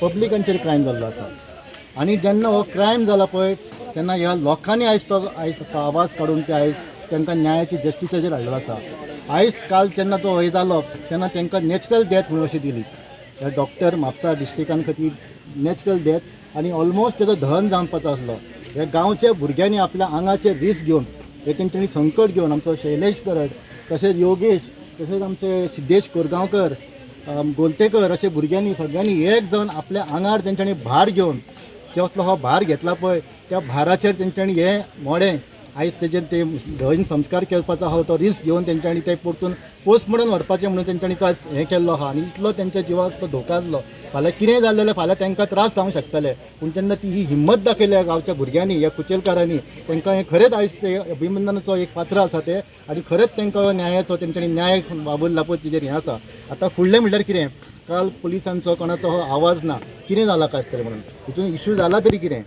पब्लिकांचेर crime जाल्लो आसा आनी जेन्ना हो क्रायम जाला पळय तेन्ना ह्या लोकांनी आयज तो आवाज काडून ते आयज तांकां न्यायाची जस्टिसाचेर हाडलो आसा. आयज काल जेन्ना तो वय जालो तेन्ना तांकां नॅचरल डेथ म्हणून अशी दिली. त्या डॉक्टर म्हापसा डिस्ट्रिक्टान खातीर नॅचरल डेथ आनी ऑलमोस्ट तेजो दहन जावपाचो आसलो. ह्या गांवच्या भुरग्यांनी आपल्या आंगाचे रिस्क घेवन हे तेंच्यांनी संकट घेवन आमचो शैलेश करड तशेंच योगेश तशेंच आमचे सिद्धेश कोरगांवकर गोलतेकर अशे भुरग्यांनी सगळ्यांनी एक जावन आपल्या आंगार तेंच्यांनी भार घेवन जो हो भार घेतला पळय त्या भाराचेर तेंच्यांनी हे मोडें आयज तेजेर ते दहन संस्कार करपाचो आहा तो रिस्क घेवन तेंच्यांनी ते परतून पोस्टमॉर्टम व्हरपाचें म्हणून तेंच्यांनी तो हें केल्लो आहा आनी इतलो तेंच्या जिवाक तो धोका आसलो. फाल्यां कितें जालें जाल्यार फाल्यां तांकां त्रास जावंक शकतले पूण तेन्ना ती ही हिम्मत दाखयल्या गांवच्या भुरग्यांनी ह्या कुचेलकारांनी तांकां हें खरेंच आयज ते अभिनंदनाचो एक पात्र आसा ते आनी खरेंच तांकां न्यायाचो तेंच्यांनी न्याय बाबूल पळय तेजेर हें आसा. आतां फुडलें म्हणल्यार कितें काल पुलिसांचो कोणाचो हो आवाज ना कितें जाला काय आसतलें म्हणून हितून इश्यू जाला तरी कितें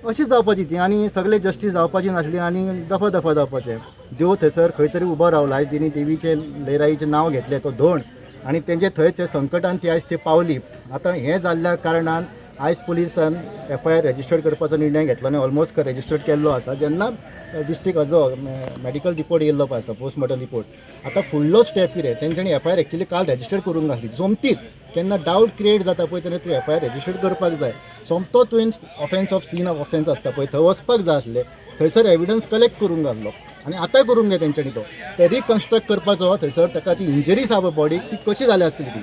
अशीच जावपाची ती आनी सगळे जस्टीस जावपाची नासली आनी दफा दफा जावपाचें. देव थंयसर खंय तरी उबो रावला. आयज तेणी देवीचें लयराईचें नांव घेतलें तो धोंड आनी तेंचे थंयचे संकटान ती आयज ती पावली. आतां हें जाल्ल्या कारणान आयज पुलिसान FIR रजिस्टर्ड करपाचो निर्णय घेतलो आनी ऑलमोस्ट रजिस्टर्ड केल्लो आसा. जेन्ना डिस्ट्रिक्ट हाजो मॅडिकल रिपोर्ट येयल्लो पळय आसा पोस्टमॉर्टम रिपोर्ट आतां फुडलो स्टेप कितें तेंच्यांनी FIR एक्चुली काल रजिस्टर्ड करूंक घातली. सोमतीच केन्ना डावट क्रिएट जाता पळय तेन्ना तूं FIR रजिस्टर्ड करपाक जाय. सोमतो तुवें offence of scene of offence आसता पळय थंय वचपाक जाय आसलें. थंयसर एविडन्स कलेक्ट करूंक घातलो आनी आतां करूंक जाय तेंच्यांनी तो रिकन्स्ट्रक्ट करपाचो. थंयसर ताका ती इंजरीज आहा बॉडीक ती कशी जाली आसतली ती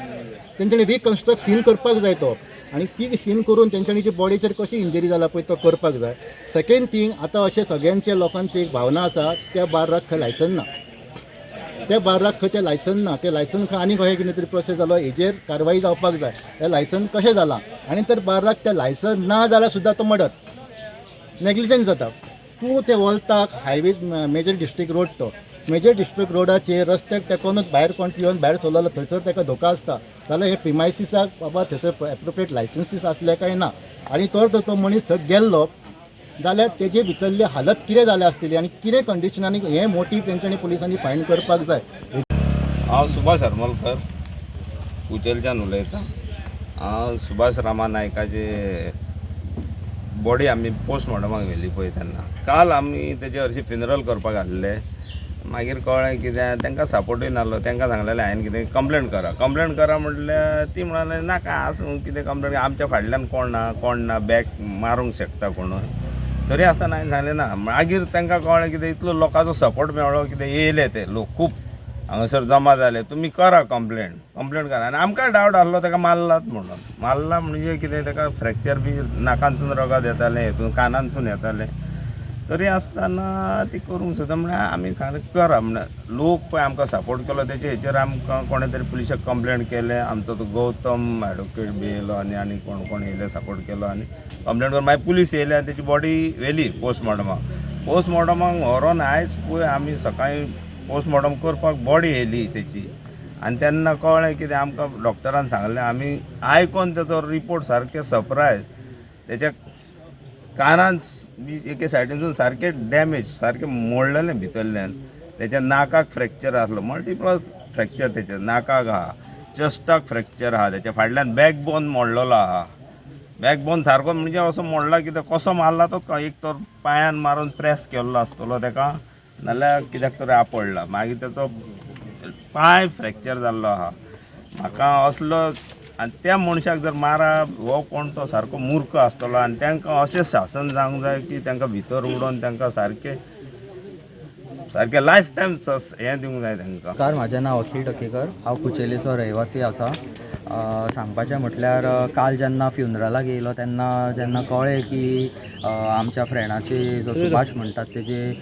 तेंच्यांनी रिकन्स्ट्रक्ट सीन करपाक जाय तो आनी ती सीन करून तेंच्यांनी ती बॉडीचेर कशी इंजरी जाला पळय तो करपाक जाय. सेकेंड थींग आतां अशें सगळ्यांचे लोकांची एक भावना आसा त्या बार्राक खंय लायसन ना. त्या बार्राक खंय तें लायसन ना. तें लायसन खंय आनी खंय कितें तरी प्रोसेस जालो हेजेर कारवाई जावपाक जाय. तें लायसन कशें जालां आनी तर बार्राक तें लायसन ना जाल्यार सुद्दां तो मर्डर नेग्लिजन्स जाता. तूं ते वलताक हायवे मेजर डिस्ट्रिक्ट रोड तो मेजर डिस्ट्रिक्ट रोडाचेर रस्त्याक तेकोनूच भायर कोण येवन भायर सोडलो थंयसर ताका धोका आसता जाल्यार हे प्रिमायसिसाक बाबा थंयसर एप्रोप्रिएट लायसन्सीस आसले काय ना आनी तो मनीस थंय गेल्लो जाल्यार तेजे भितरली हालत कितें जाल्या आसतली आनी कितें कंडिशनांनी हे मोटीव तेंच्यांनी पुलिसांनी फायंड करपाक जाय. हांव सुभाष हरमलकर कुचेलच्यान उलयतां. हांव सुभाष रामा नायकाचे बॉडी आमी पोस्टमॉर्टमाक व्हेली पळय तेन्ना काल आमी तेजे हरशी फिनरल करपाक घातले. मागीर कळ्ळें कितें तांकां सपोर्टूय नासलो. तांकां सांगलेलें हांवें कितें कंप्लेंट करा म्हटल्यार ती म्हणाले नाका आसूं कितें कंप्लेंट आमच्या फाटल्यान कोण ना बॅक मारूंक शकता कोण. तरी आसतना हांवें सांगलें ना. मागीर तांकां कळ्ळें कितें इतलो लोकांचो सपोर्ट मेळ्ळो कितें येयले ते लोक खूब हांगासर जमा जाले. तुमी करा कंप्लेंट करा आनी आमकां डावट आसलो ताका मारलात म्हणून. मारला म्हणजे कितें ताका फ्रॅक्चर बी नाकांतसून रगत येतालें हेतून कानांतसून येतालें. तरी आसतना ती करूंक सोदता म्हळ्यार आमी सांगलें करा म्हळ्यार लोक पळय आमकां सपोर्ट केलो तेचे हेचेर आमकां कोणें तरी पुलिसाक कंप्लेंट केलें. आमचो तो गौतम एडवोकेट बी येयलो आनी कोण येयले सपोर्ट केलो आनी कंप्लेंट करून मागीर पुलीस येयले आनी तेची बॉडी व्हेली पोस्टमॉर्टमाक व्हरोन आयज पळय आमी सकाळीं पोस्टमॉर्टम करपाक बॉडी येयली तेची आनी तेन्ना कळ्ळें कितें आमकां डॉक्टरान सांगलें. आमी आयकोन तेचो रिपोर्ट सारके सरप्रायज तेच्या कानान बी एके सायडीनसून सारके डॅमेज सारके मोडलेलें भितरल्यान. तेच्या नाकाक फ्रॅक्चर आसलो मल्टिपल फ्रॅक्चर तेच्या नाकाक आहा चस्टाक फ्रॅक्चर आहा तेच्या फाटल्यान बॅकबोन मोडलेलो आहा. बॅकबोन सारको म्हणजे असो मोडला कितें कसो मारला तो एक तर पांयान मारून प्रेस केल्लो आसतलो ताका नाल्यार कित्याक तरी आपडला. मागीर तेचो पांय फ्रॅक्चर जाल्लो आहा. म्हाका असलो आनी त्या मनशाक जर मारप हो कोण तो सारको मूर्ख आसतलो आनी तांकां अशें शासन जावंक जाय की तांकां भितर उडोवन तांकां सारके लायफ टायम हें दिवंक जाय तांकां. कार म्हाजें नांव अखिल टकेकर. हांव कुचेलीचो रहिवासी आसा. सांगपाचें म्हटल्यार काल जेन्ना फ्युनरलाक येयलो तेन्ना जेन्ना कळ्ळें की आमच्या फ्रेंडाची जो सुभाष म्हणटात तेजी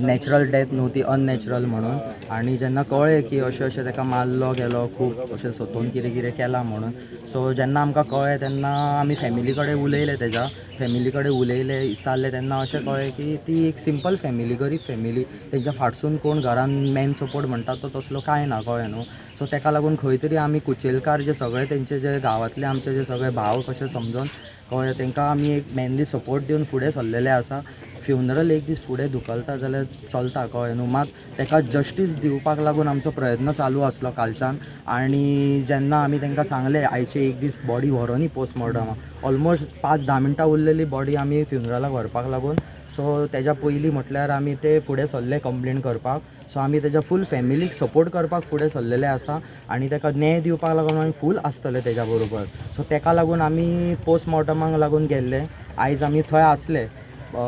नॅचरल डेथ न्हू ती अननॅचरल म्हणून आनी जेन्ना कळ्ळें की अशें ताका मारलो गेलो खूब अशें सोदून कितें केलां म्हणून सो जेन्ना आमकां कळ्ळें तेन्ना आमी फॅमिली कडेन उलयले तेज्या फॅमिली कडेन उलयले विचारलें तेन्ना अशें कळ्ळें की ती एक सिंपल फॅमिली गरीब फॅमिली तेंच्या फाटसून कोण घरान मॅन सपोर्ट म्हणटा तो तसलो कांय ना कळ्ळें न्हू. सो ताका लागून खंय तरी आमी कुचेलकार जे सगळे तेंचे जे गांवांतले आमचे जे सगळे भाव कशें समजून कळ्ळें तांकां आमी एक मेनली सपोर्ट दिवन फुडें सरलेले आसा. फ्युनरल एक दीस फुडें धुकलता जाल्यार चलता कळ्ळें न्हू. मात ताका जस्टीस दिवपाक लागून आमचो प्रयत्न चालू आसलो कालच्यान. आनी जेन्ना आमी तांकां सांगलें आयचे एक दीस बॉडी व्हरोनी पोस्टमॉर्टमाक, ऑलमोस्ट 5-10 मिनटां उरलेली बॉडी आमी फ्युनरलाक व्हरपाक लागून. सो तेज्या पयलीं म्हटल्यार आमी ते फुडें सरले कंप्लेन करपाक. सो आमी तेज्या फूल फॅमिलीक सपोर्ट करपाक फुडें सरलेले आसा आनी ताका न्याय दिवपाक लागून आमी फूल आसतले तेज्या बरोबर. सो ताका लागून आमी पोस्टमॉर्टमाक लागून गेल्ले. आयज आमी थंय आसले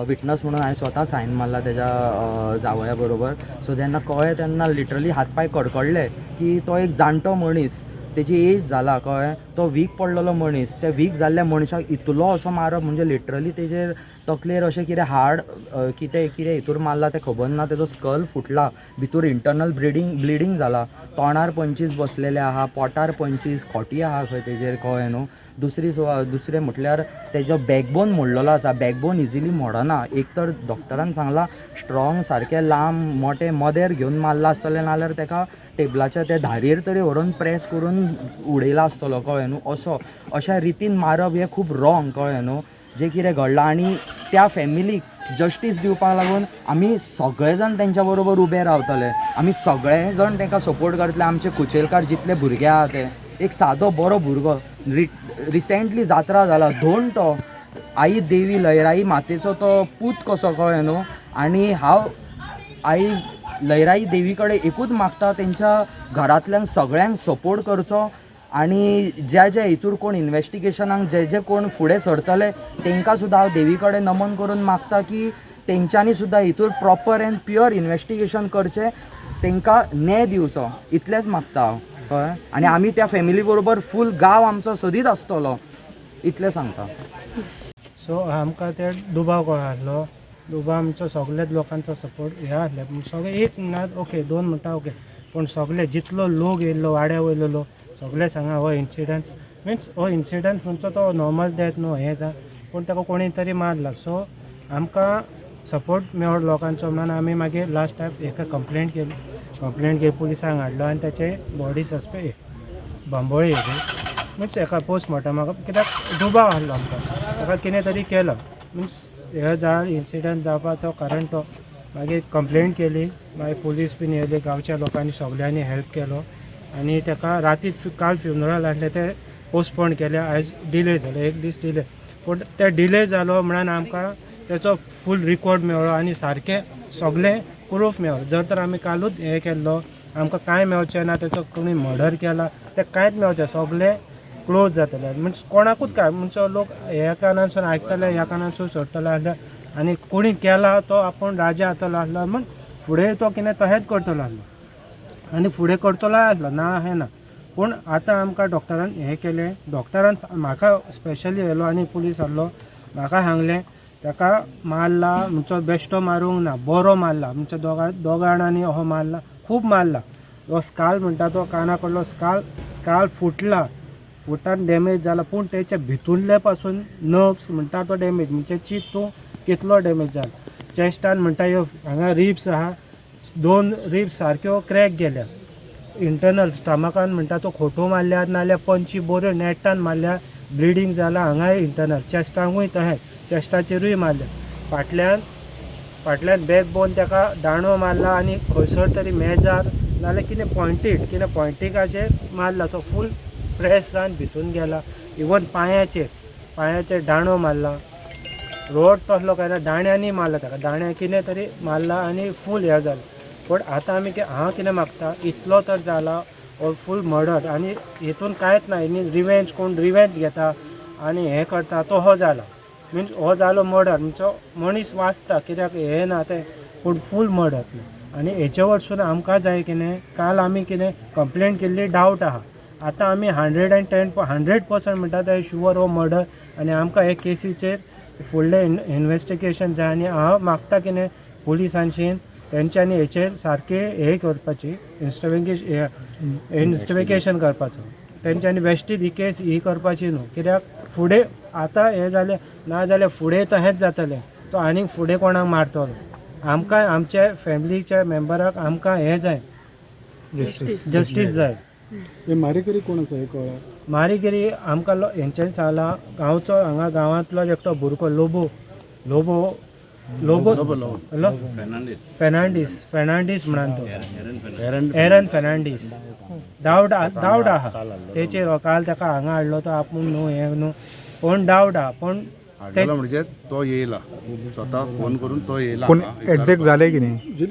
विटनस म्हणून. हांवें स्वता सायन मारला तेज्या जावया बरोबर. सो जेन्ना कळ्ळें तेन्ना लिटरली हातपाय कडकडले की तो एक जाणटो मनीस, तेजी एज जाला कळ्ळें, तो वीक पडलेलो मनीस, त्या वीक जाल्ल्या मनशाक इतलो असो मारप म्हणजे लिटरली तेजेर तकलेर अशें कितें हार्ड कितें हितूर मारला तें खबर ना. तेजो स्कल फुटला, भितूर इंटरनल ब्लिडींग जाला, तोंडार पंचीस बसलेले आहा, पोटार पंचीस, खोटी आहा खंय तेजेर कळ्ळें न्हू. दुसरें म्हटल्यार तेजो बॅकबोन मोडलेलो आसा. बॅकबोन इजिली मोडना. एक तर डॉक्टरान सांगलां स्ट्रॉंग सारकें लांब मोठे मदेर घेवन मारला आसतलें, नाल्यार ताका टेबलाच्या त्या धारेर तरी व्हरून प्रेस करून उडयला आसतलो कळ्ळें न्हू. अशा रितीन मारप हें खूब रॉंग कळ्ळें न्हू जें कितें घडलां. आनी त्या फॅमिलीक जस्टीस दिवपाक लागून आमी सगळे जाण तेंच्या बरोबर उबे रावतले. आमी सगळे जाण तांकां सपोर्ट करतले. आमचे कुचेलकार जितले भुरगे आहा ते, एक सादो बरो भुरगो रिसेंटली जात्रा जाला धोंडो, आई देवी लयराई मातेचो तो पूत कसो कळ्ळें न्हू. आनी हांव आई लयराई देवी कडेन एकूच मागता तेंच्या घरांतल्यान सगळ्यांक सपोर्ट करचो. आनी ज्या हितूर कोण इन्वेस्टिगेशनाक जे कोण फुडें सरतले तांकां सुद्दां हांव देवी कडेन नमन करून मागता की तेंच्यांनी सुद्दां हितूर प्रॉपर एंड प्युअर इन्वेस्टिगेशन करचें, तांकां न्याय दिवचो, इतलेंच मागता हांव कळ्ळें. आनी आमी त्या फॅमिली बरोबर फूल गांव आमचो सदीत आसतलो, इतलें सांगता. सो आमकां ते दुबाव कळ्ळो. दुबाव आमचो सगळ्याच लोकांचो सपोर्ट हे आसले. सगळे एक म्हणल्यार ओके, 2 म्हणटा ओके, पूण सगळे जितलो लोक येयल्लो वाड्या वयलो सगळे सांगा हो इन्सिडंट मिन्स हो इन्सिडंट म्हणचो तो नॉर्मल डेथ न्हू हें जा, पूण ताका कोणी तरी मारला. सो आमकां सपोर्ट मेळ्ळो लोकांचो म्हणून आमी मागीर लास्ट टायम हेका कंप्लेंट केली पुलिसांक हाडलो आनी ताचे बॉडी बांबोळी येयली मिन्स हेका पोस्टमॉर्टमाक कित्याक दुबाव आहलो आमकां. ताका कितें तरी केलो मिन्स हे इन्सिडंट जावपाचो कारण तो. मागीर कंप्लेंट केली, मागीर पुलीस बीन येयली, गांवच्या लोकांनी सगळ्यांनी हेल्प केलो आनी ताका राती काल फ्युनरल आसलें ते पोस्टपोन केलें. आयज डिले जालें, एक दीस डिले, पूण ते डिले जालो म्हणून आमकां तेचो फूल रिकॉर्ड मेळ्ळो आनी सारकें सगळें प्रूफ मेळ्ळो. जर तर आमी कालूच हें केल्लो आमकां कांय मेळचें ना, तेचो कोणी मर्डर केला तें कांयच मेळचें, सगळें क्लोज जातलें. मिन्स कोणाकूच काय म्हणजे लोक ह्या कारणासून आयकतले, ह्या कारणासून सोडटले आसले आनी कोणी केला तो आपूण राजा जातलो आसलो म्हण फुडें तो कितें तहेंच करतलो आसलो आनी फुडें करतलो आसलो ना हें ना. पूण आतां आमकां डॉक्टरान हें केलें. डॉक्टरान म्हाका स्पेशली येयलो आनी पुलीस आहलो, म्हाका सांगलें ताका मारला म्हणचो बेश्टो मारूंक ना, बरो मारला म्हणजे दोगा जाणांनी हो मारला, खूब मारला. हो स्काल म्हणटा तो काना कडलो स्काल फुटान डॅमेज जाला, पूण तेच्या भितूरले पासून नर्व्स म्हणटा तो डॅमेज म्हणजे चिंत तूं कितलो डॅमेज जाला. चेस्टान म्हणटा ह्यो हांगा रिब्स आहा, 2 रिब्स सारक्यो क्रॅक गेल्या. इंटरनल स्टमकान म्हणटा तो खोटो मारल्यात नाल्यार पंची बऱ्यो नॅटान मारल्या, ब्लिडींग जाला हांगा इंटरनल. चेस्टांकूय तहें, चेस्टाचेरूय मारल्या. फाटल्यान बॅकबोन ताका दांडो मारला आनी खंयसर तरी मेजार नाल्यार कितें पॉयंटीकाचेर मारला. तो फूल प्रेस जावन भितून गेला. इवन पांयाचेर दांडो मारला. रोड तसलो काय ना, दांड्यांनी मारला ताका, दांड्या कितें तरी मारला आनी फूल हें जालें. पूण आतां आमी हांव कितें मागता, इतलो तर जाला फूल मर्डर आनी हितून कांयच ना. रिवेंज कोण रिवेंज घेता आनी हें करता तो हो जाला. मिन्स हो जालो मर्डर म्हणजे मनीस वाचता कित्याक हें ना तें, पूण फूल मर्डर. आनी हेचे वरसून आमकां जाय कितें, काल आमी कितें कंप्लेंट केल्ली डावट आहा. आतां आमी 100% म्हणटा तें शुअर हो मर्डर आनी आमकां हे केसीचेर फुडलें इन्वेस्टिगेशन जाय. आनी हांव मागता कितें पुलिसांशीन तेंच्यांनी हेचेर सारकें हें करपाची इन्वेस्टिगेशन करपाचो. तेंच्यांनी बेश्टीच ही केस ही करपाची न्हू, कित्याक फुडें आतां हें जालें ना जाल्यार फुडें तहेंच जातलें. तो आनीक फुडें कोणाक मारतलो. आमकां आमच्या फॅमिलीच्या मेंबराक आमकां हें जाय, जस्टीस जाय. मारेकरी कोण आसा हे कळ्ळां? मारीगिरी आमकां हेंच्यानी सांगलां, गांवचो हांगा गांवांतलो एकटो भुरगो लोबो लोबो हॅलो फेर्नांडीस म्हणून तो एरन फेर्नांडीस डावट आहा तेचेर काल ताका हांगा हाडलो तो आपूण न्हू हें न्हू पण डावट आहा पण म्हणजे तो येयला स्वतः फोन करून तो येयला पूण एग्जॅक्ट जालें की न्ही